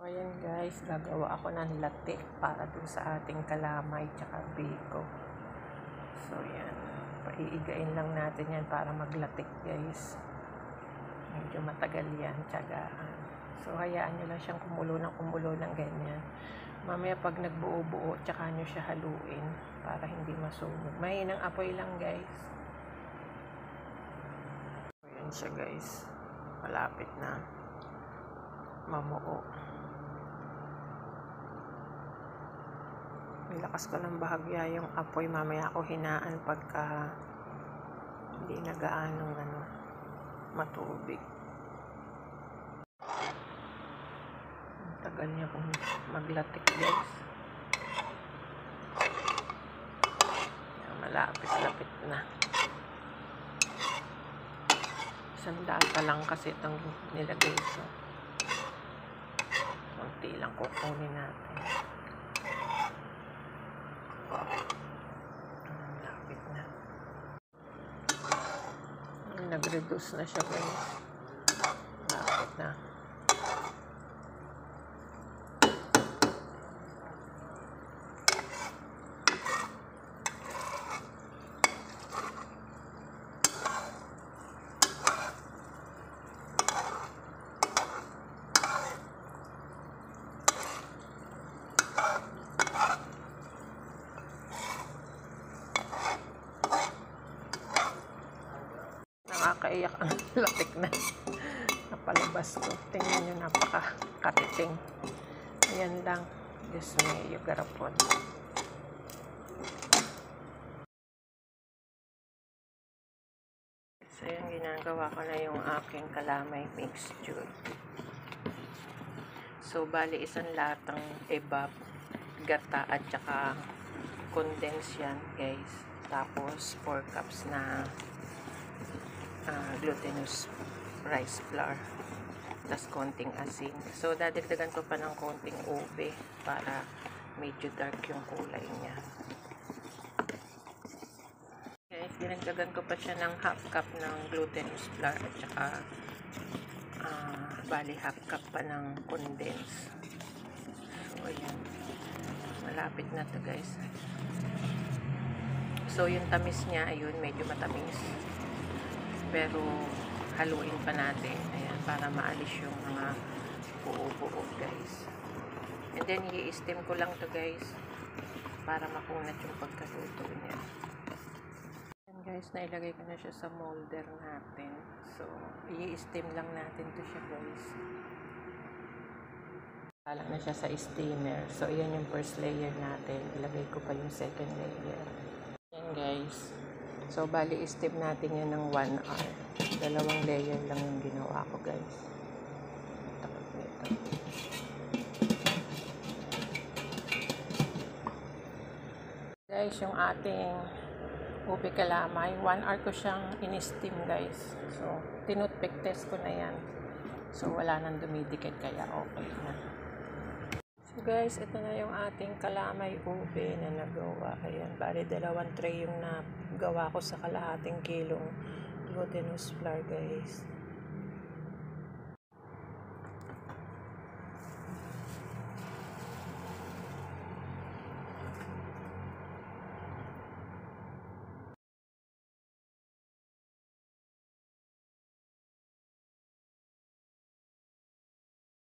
Ayan guys, gagawa ako ng latte para dun sa ating kalamay tsaka biko. So yan, paiigain lang natin yan para maglatik guys. Medyo matagal yan, tsagaan. So hayaan nyo lang siyang kumulo ng ganyan. Mamaya pag nagbuo-buo, tsaka nyo siya haluin para hindi masunog. Mahinang apoy lang guys. Ayan siya guys, malapit na mamuo. Nilakas ko ng bahagya yung apoy, mamaya ako hinaan pagka hindi na gaanong matubig. Ang tagal niya kung maglatik guys. Malapit-lapit na. Sandaan pa lang kasi itong nilagay ko. Kunti lang kukunin natin. Lapit na. Nag-reduce na siya guys. Lapit na. Nakakaiyak ang latik na napalabas ko. Tingnan nyo, napaka-katiting. Ayan lang. Diyos me, yung garapon. So yan, ginagawa ko na yung aking kalamay mixture. So bali isang latang evap, gata at saka condense yan guys. Tapos 4 cups na glutinous rice flour, tas konting asin. So dadagdagan ko pa ng konting ube para medyo dark yung kulay niya guys. Dinagdagan ko pa siya ng half cup ng glutinous flour at saka bali half cup pa ng condense. So ayan, malapit na to guys. So yung tamis niya, ayun, medyo matamis, pero haluin pa natin, ayan, para maalis yung mga buo-buo guys. And then i-steam ko lang to guys para makunat yung pagkaluto niya. Ayan guys, nailagay ko na siya sa molder natin. So i-steam lang natin to siya guys. Kala na siya sa steamer. So ayan yung first layer natin, ilagay ko pa yung second layer. Ayan guys, so bali steam natin yan ng 1 hour. Dalawang layer lang yung ginawa ko guys. Guys, yung ating ube kalamay, 1 hour ko siyang in-steam guys. So tinutpick test ko na yan. So wala nang dumidikit, kaya okay na. So guys, ito na yung ating kalamay ube na nagawa. Ayan, bali 2 tray yung nagawa ko sa kalahating kilong glutinous flour guys.